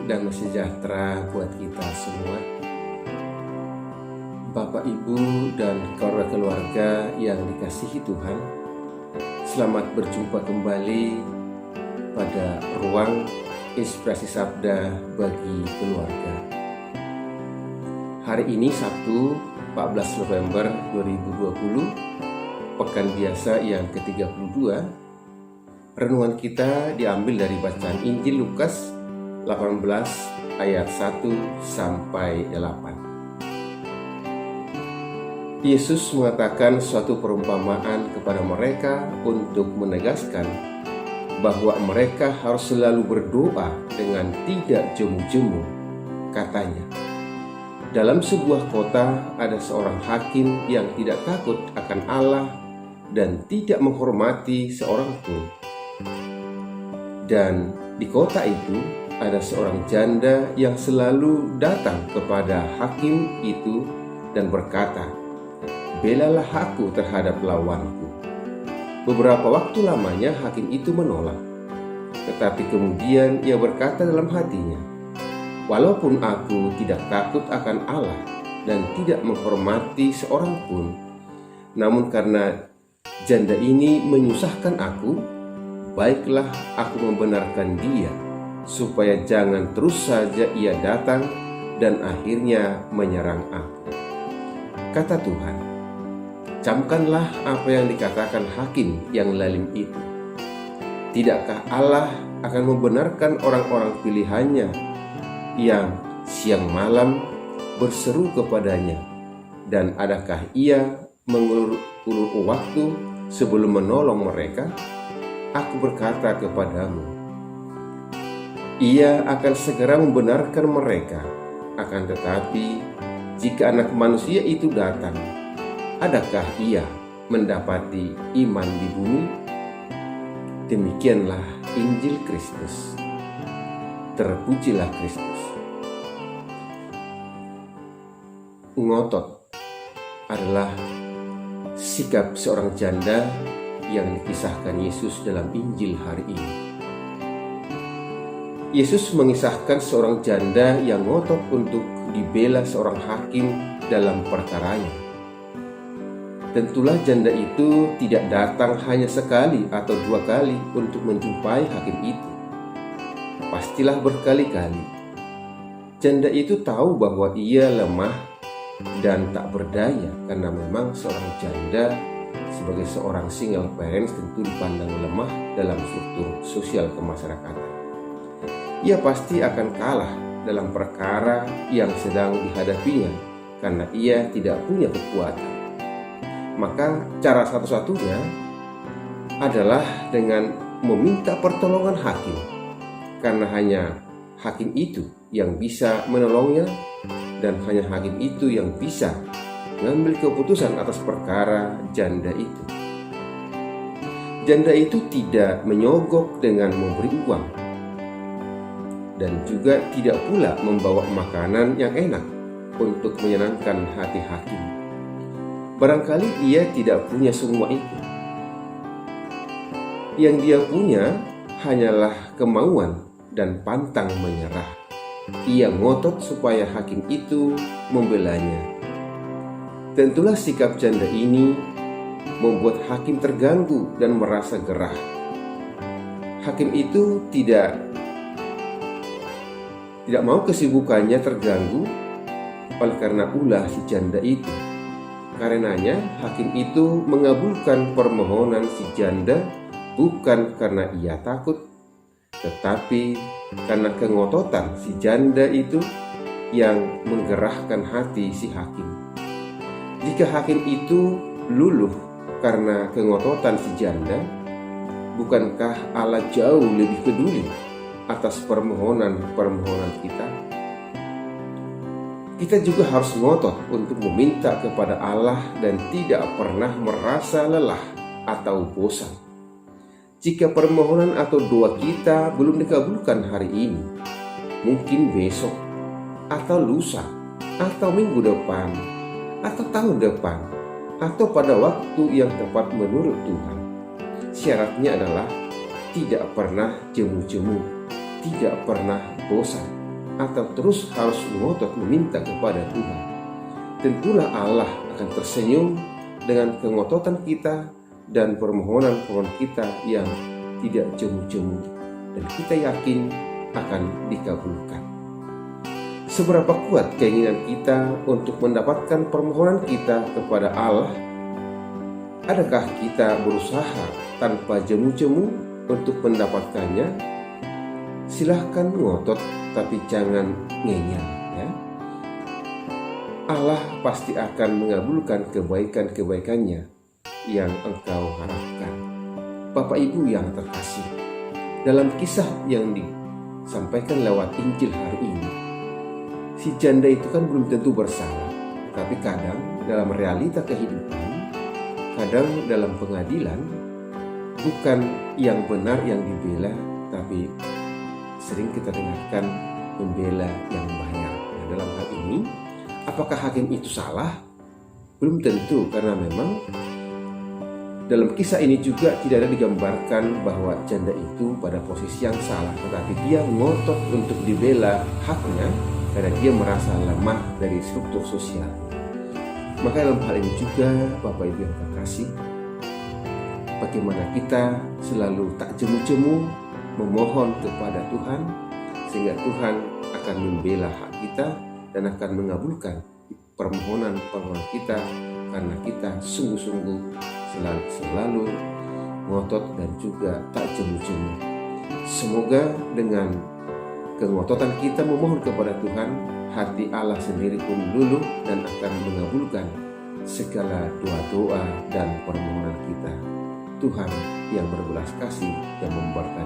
dan sejahtera buat kita semua. Bapak, Ibu, dan keluarga yang dikasihi Tuhan, selamat berjumpa kembali pada ruang Inspirasi Sabda bagi keluarga. Hari ini Sabtu 14 November 2020, pekan biasa yang ke-32. Renungan kita diambil dari bacaan Injil Lukas 18 ayat 1 sampai 8. Yesus mengatakan suatu perumpamaan kepada mereka untuk menegaskan bahwa mereka harus selalu berdoa dengan tidak jemu-jemu. Katanya, dalam sebuah kota ada seorang hakim yang tidak takut akan Allah dan tidak menghormati seorang pun. Dan di kota itu ada seorang janda yang selalu datang kepada hakim itu dan berkata, "Belalah aku terhadap lawanku." Beberapa waktu lamanya hakim itu menolak. Tetapi kemudian ia berkata dalam hatinya, "Walaupun aku tidak takut akan Allah dan tidak menghormati seorang pun, namun karena janda ini menyusahkan aku, baiklah aku membenarkan dia, supaya jangan terus saja ia datang dan akhirnya menyerang aku." Kata Tuhan, camkanlah apa yang dikatakan hakim yang lalim itu. Tidakkah Allah akan membenarkan orang-orang pilihannya yang siang malam berseru kepadanya? Dan adakah ia mengulur-ulur waktu sebelum menolong mereka? Aku berkata kepadamu, ia akan segera membenarkan mereka. Akan tetapi, jika Anak Manusia itu datang, adakah ia mendapati iman di bumi? Demikianlah Injil Kristus. Terpujilah Kristus. Ngotot adalah sikap seorang janda yang dikisahkan Yesus dalam Injil hari ini. Yesus mengisahkan seorang janda yang ngotot untuk dibela seorang hakim dalam perkaranya. Tentulah janda itu tidak datang hanya sekali atau dua kali untuk menjumpai hakim itu. Pastilah berkali-kali. Janda itu tahu bahwa ia lemah dan tak berdaya, karena memang seorang janda sebagai seorang single parents tentu dipandang lemah dalam struktur sosial kemasyarakatan. Ia pasti akan kalah dalam perkara yang sedang dihadapinya karena ia tidak punya kekuatan. Maka cara satu-satunya adalah dengan meminta pertolongan hakim, karena hanya hakim itu yang bisa menolongnya dan hanya hakim itu yang bisa mengambil keputusan atas perkara janda itu. Janda itu tidak menyogok dengan memberi uang dan juga tidak pula membawa makanan yang enak untuk menyenangkan hati hakim. Barangkali ia tidak punya semua itu. Yang dia punya hanyalah kemauan dan pantang menyerah. Ia ngotot supaya hakim itu membelanya. Tentulah sikap janda ini membuat hakim terganggu dan merasa gerah. Hakim itu tidak mau kesibukannya terganggu oleh karena ulah si janda itu. Karenanya hakim itu mengabulkan permohonan si janda bukan karena ia takut, tetapi karena kengototan si janda itu yang menggerahkan hati si hakim. Jika hakim itu luluh karena kengototan si janda, bukankah Allah jauh lebih peduli atas permohonan-permohonan kita? Kita juga harus ngotot untuk meminta kepada Allah dan tidak pernah merasa lelah atau bosan. Jika permohonan atau doa kita belum dikabulkan hari ini, mungkin besok, atau lusa, atau minggu depan, atau tahun depan, atau pada waktu yang tepat menurut Tuhan. Syaratnya adalah tidak pernah jemu-jemu, tidak pernah bosan, atau terus harus ngotot meminta kepada Tuhan. Tentulah Allah akan tersenyum dengan kengototan kita dan permohonan-permohonan kita yang tidak jemu-jemu, dan kita yakin akan dikabulkan. Seberapa kuat keinginan kita untuk mendapatkan permohonan kita kepada Allah? Adakah kita berusaha tanpa jemu-jemu untuk mendapatkannya? Silahkan ngotot, tapi jangan ngeyel, ya. Allah pasti akan mengabulkan kebaikan-kebaikannya yang engkau harapkan. Bapak Ibu yang terkasih, dalam kisah yang disampaikan lewat Injil hari ini, si janda itu kan belum tentu bersalah, tapi kadang dalam realita kehidupan, kadang dalam pengadilan, bukan yang benar yang dibela, tapi sering kita dengarkan membela yang bayar. Nah, dalam hal ini, apakah hakim itu salah? Belum tentu, karena memang dalam kisah ini juga tidak ada digambarkan bahwa janda itu pada posisi yang salah, tetapi dia ngotot untuk dibela haknya karena dia merasa lemah dari struktur sosial. Maka dalam hal ini juga Bapak Ibu yang terkasih, bagaimana kita selalu tak jemu-jemu memohon kepada Tuhan, sehingga Tuhan akan membela hak kita dan akan mengabulkan permohonan-permohonan kita, karena kita sungguh-sungguh selalu ngotot dan juga tak jemu-jemu. Semoga dengan kengototan kita memohon kepada Tuhan, hati Allah sendiri pun luluh dan akan mengabulkan segala doa-doa dan permohonan kita. Tuhan yang berbelas kasih dan memberkati